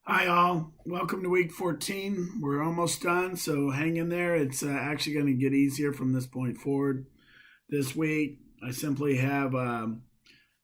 Hi, all. Welcome to week 14. We're almost done, so hang in there. It's actually going to get easier from this point forward. This week, I simply have,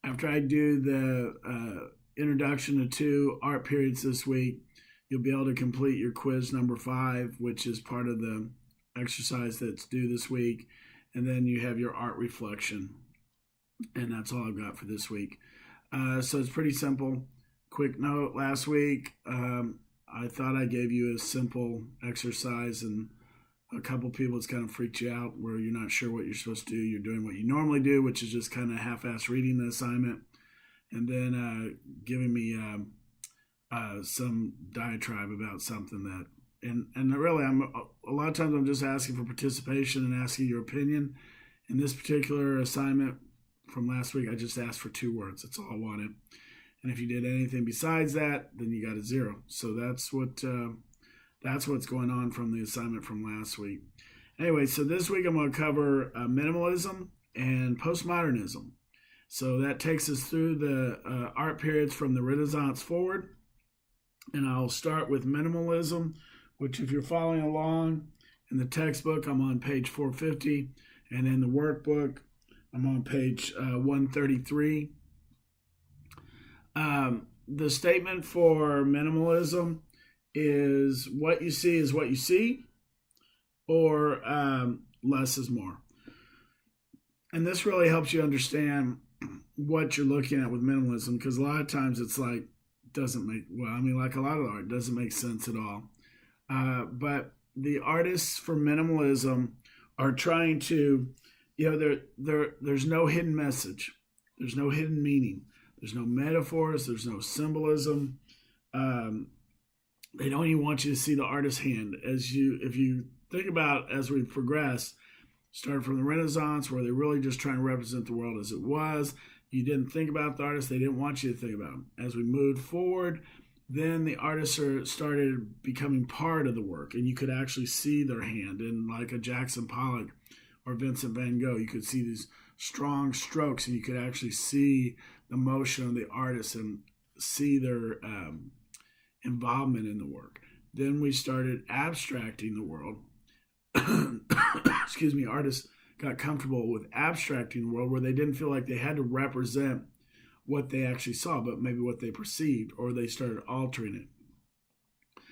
after I do the introduction to two art periods this week, you'll be able to complete your quiz number 5, which is part of the exercise that's due this week. And then you have your art reflection. And that's all I've got for this week. So it's pretty simple. Quick note, last week I thought I gave you a simple exercise, and a couple people it's kind of freaked you out where you're not sure what you're supposed to do. You're doing what you normally do, which is just kind of half-ass reading the assignment, and then giving me some diatribe about something that, and really, a lot of times I'm just asking for participation and asking your opinion. In this particular assignment from last week, I just asked for 2 words. That's all I wanted. And if you did anything besides that, then you got a 0. So that's what's going on from the assignment from last week. Anyway, so this week I'm going to cover minimalism and postmodernism. So that takes us through the art periods from the Renaissance forward. And I'll start with minimalism, which if you're following along in the textbook, I'm on page 450. And in the workbook, I'm on page 133. The statement for minimalism is what you see is what you see, or less is more. And this really helps you understand what you're looking at with minimalism, because a lot of times it's like, like a lot of art doesn't make sense at all. But the artists for minimalism are trying to, there's no hidden message. There's no hidden meaning. There's no metaphors. There's no symbolism. They don't even want you to see the artist's hand. If you think about as we progress, started from the Renaissance, where they're really just trying to represent the world as it was. You didn't think about the artist. They didn't want you to think about them. As we moved forward, then the artists started becoming part of the work, and you could actually see their hand. And like a Jackson Pollock or Vincent van Gogh, you could see these strong strokes, and you could actually see the motion of the artist and see their involvement in the work. Then we started abstracting the world. Excuse me, artists got comfortable with abstracting the world, where they didn't feel like they had to represent what they actually saw, but maybe what they perceived, or they started altering it.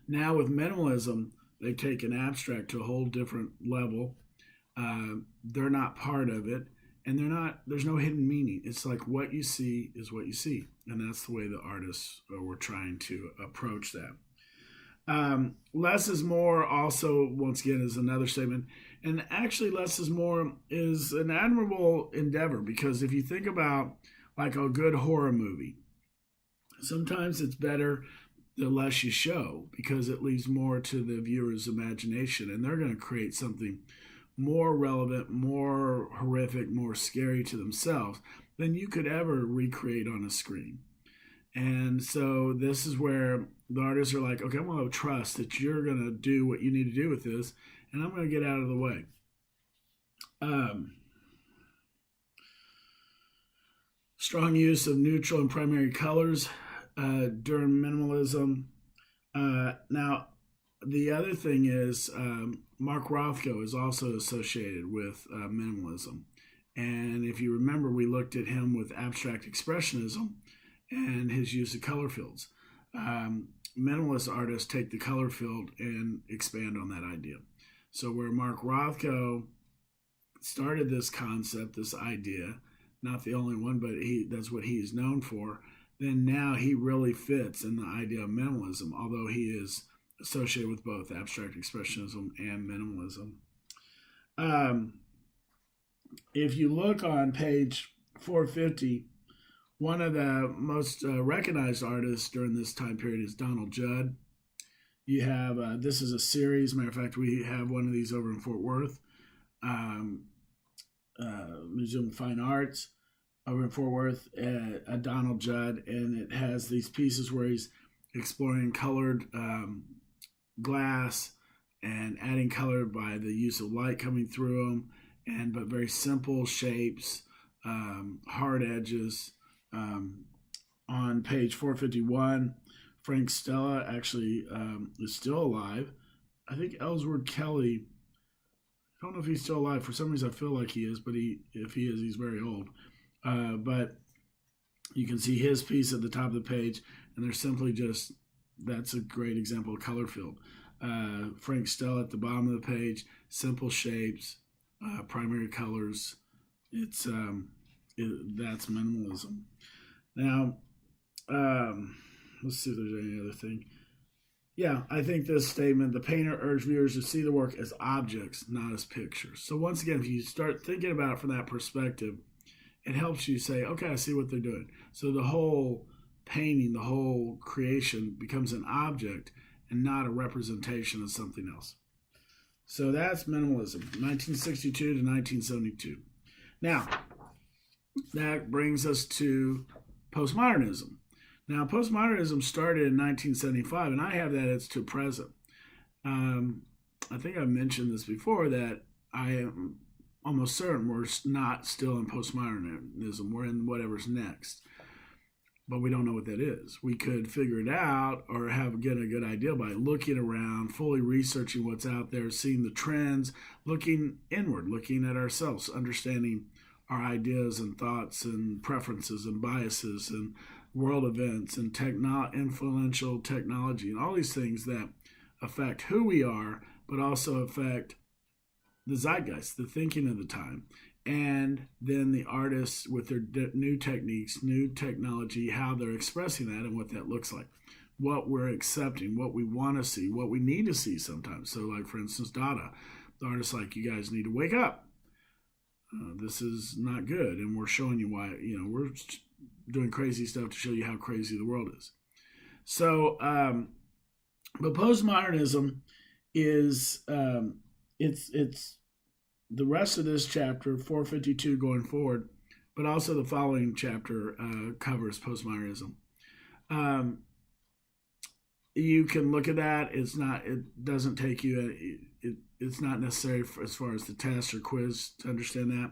Now with minimalism, they take an abstract to a whole different level. They're not part of it, and there's no hidden meaning. It's like what you see is what you see, and that's the way the artists were trying to approach that. Less is more also, once again, is another statement, and actually less is more is an admirable endeavor, because if you think about like a good horror movie, sometimes it's better the less you show, because it leaves more to the viewer's imagination, and they're going to create something more relevant, more horrific, more scary to themselves than you could ever recreate on a screen. And so this is where the artists are like, okay, I'm going to trust that you're going to do what you need to do with this, and I'm going to get out of the way. Strong use of neutral and primary colors during minimalism. Now, the other thing is Mark Rothko is also associated with minimalism. And if you remember, we looked at him with abstract expressionism and his use of color fields. Minimalist artists take the color field and expand on that idea. So where Mark Rothko started this concept, this idea, not the only one, but that's what he is known for, then now he really fits in the idea of minimalism, although he is associated with both abstract expressionism and minimalism. If you look on page 450, one of the most recognized artists during this time period is Donald Judd. You have, this is a series. Matter of fact, we have one of these over in Fort Worth, Museum of Fine Arts over in Fort Worth, Donald Judd, and it has these pieces where he's exploring colored glass and adding color by the use of light coming through them, but very simple shapes, hard edges. On page 451, Frank Stella actually is still alive. I think Ellsworth Kelly, I don't know if he's still alive. For some reason, I feel like he is, but if he is, he's very old. But you can see his piece at the top of the page, and they're simply just, that's a great example of color field. Frank Stella at the bottom of the page, simple shapes, primary colors. That's minimalism. Now, let's see if there's any other thing. Yeah, I think this statement, the painter urged viewers to see the work as objects, not as pictures. So once again, if you start thinking about it from that perspective, it helps you say, okay, I see what they're doing. So the whole painting, the whole creation becomes an object and not a representation of something else. So that's minimalism, 1962 to 1972. Now, that brings us to postmodernism. Now, postmodernism started in 1975, and I have that it's to present. I think I've mentioned this before, that I am almost certain we're not still in postmodernism. We're in whatever's next. But we don't know what that is. We could figure it out or get a good idea by looking around, fully researching what's out there, seeing the trends, looking inward, looking at ourselves, understanding our ideas and thoughts and preferences and biases and world events and influential technology and all these things that affect who we are, but also affect the zeitgeist, the thinking of the time, and then the artists with their new techniques, new technology, how they're expressing that and what that looks like, what we're accepting, what we want to see, what we need to see sometimes. So like, for instance, Dada, the artist's like, you guys need to wake up. This is not good. And we're showing you why, we're doing crazy stuff to show you how crazy the world is. So, but postmodernism is, it's the rest of this chapter, 452 going forward, but also the following chapter covers postmodernism. You can look at that. It doesn't take you, it's not necessary as far as the test or quiz to understand that.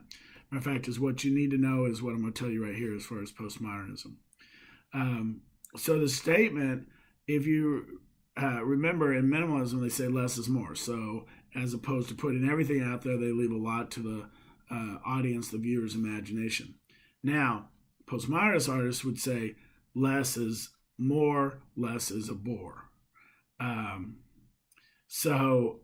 Matter of fact, is what you need to know is what I'm going to tell you right here as far as postmodernism. So the statement, if you remember in minimalism, they say less is more. So as opposed to putting everything out there, they leave a lot to the audience, the viewer's imagination. Now, postmodernist artists would say less is more, less is a bore. So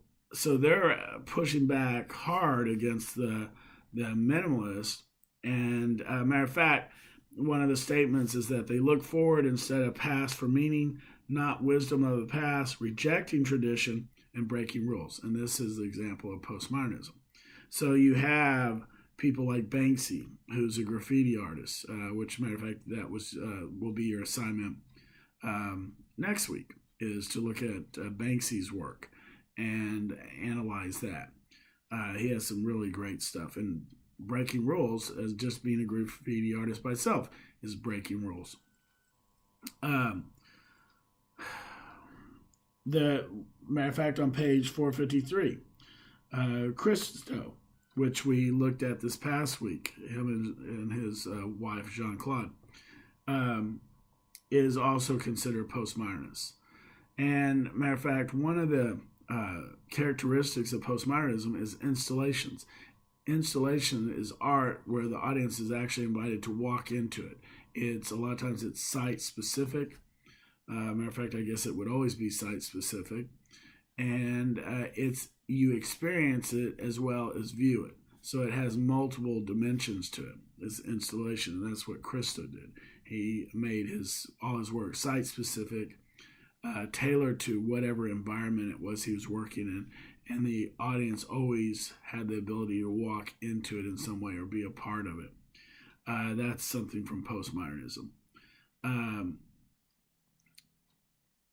they're pushing back hard against the minimalist. And matter of fact, one of the statements is that they look forward instead of past for meaning, not wisdom of the past, rejecting tradition and breaking rules. And this is the example of postmodernism. So you have people like Banksy, who's a graffiti artist, which, matter of fact, that will be your assignment next week, is to look at Banksy's work and analyze that. He has some really great stuff. And breaking rules, as just being a graffiti artist by itself, is breaking rules. The matter of fact, on page 453, Christo, which we looked at this past week, him and his wife Jean-Claude, is also considered postmodernist. And matter of fact, one of the characteristics of postmodernism is installations. Installation is art where the audience is actually invited to walk into it. It's a lot of times it's site specific. Matter of fact, I guess it would always be site specific, and you experience it as well as view it. So it has multiple dimensions to it. It's installation, and that's what Christo did. He made all his work site specific, tailored to whatever environment it was he was working in, and the audience always had the ability to walk into it in some way or be a part of it. That's something from postmodernism.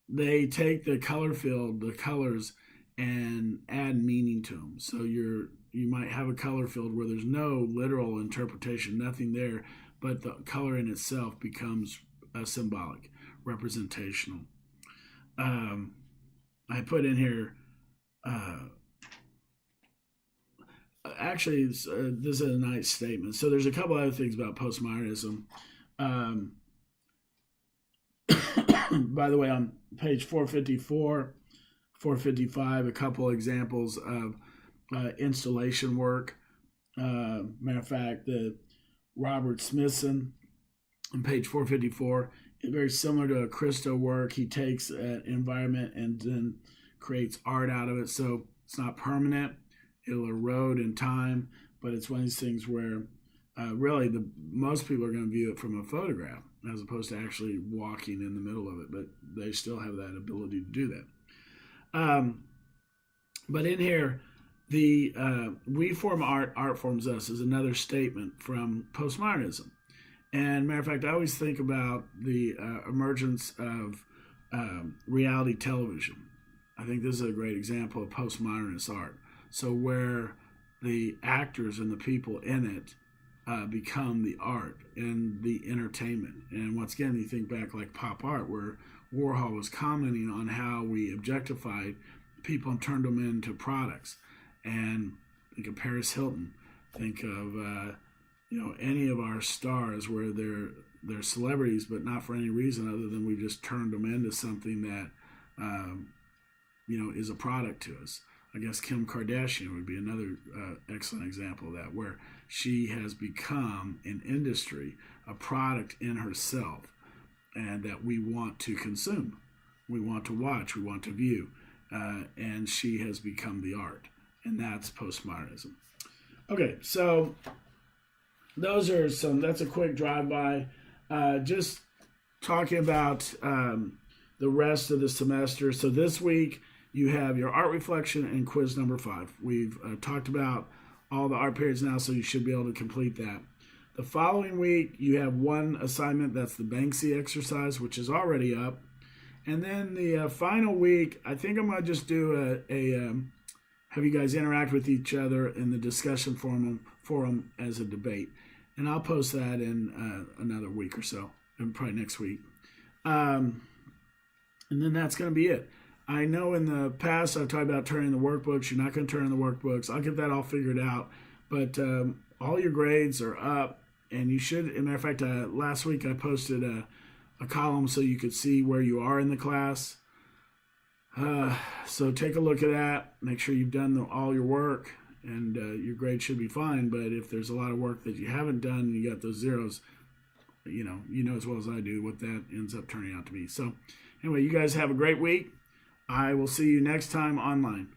They take the color field, the colors, and add meaning to them. So you might have a color field where there's no literal interpretation, nothing there, but the color in itself becomes symbolic, representational. I put in here, actually, this is a nice statement. So there's a couple other things about postmodernism. By the way, on page 454, 455, a couple examples of installation work. Matter of fact, the Robert Smithson on page 454 is very similar to a Christo work. He takes an environment and then creates art out of it. So it's not permanent. It'll erode in time, but it's one of these things where really most people are going to view it from a photograph as opposed to actually walking in the middle of it, but they still have that ability to do that. But in here, the we form art, art forms us is another statement from postmodernism. And matter of fact, I always think about the emergence of reality television. I think this is a great example of postmodernist art. So where the actors and the people in it become the art and the entertainment. And once again, you think back like pop art, where Warhol was commenting on how we objectified people and turned them into products. And think of Paris Hilton. Think of any of our stars where they're celebrities, but not for any reason other than we just turned them into something that is a product to us. I guess Kim Kardashian would be another excellent example of that, where she has become an industry, a product in herself, and that we want to consume, we want to watch, we want to view, and she has become the art, and that's postmodernism. Okay, so that's a quick drive-by. Just talking about the rest of the semester. So this week, you have your art reflection and quiz number 5. We've talked about all the art periods now, so you should be able to complete that. The following week, you have one assignment. That's the Banksy exercise, which is already up. And then the final week, I think I'm going to just do have you guys interact with each other in the discussion forum as a debate. And I'll post that in another week or so, and probably next week. And then that's going to be it. I know in the past I've talked about turning the workbooks. You're not going to turn in the workbooks. I'll get that all figured out. But all your grades are up, and you should. As a matter of fact, last week I posted a column so you could see where you are in the class. So take a look at that. Make sure you've done all your work, and your grade should be fine. But if there's a lot of work that you haven't done and you got those zeros, you know as well as I do what that ends up turning out to be. So anyway, you guys have a great week. I will see you next time online.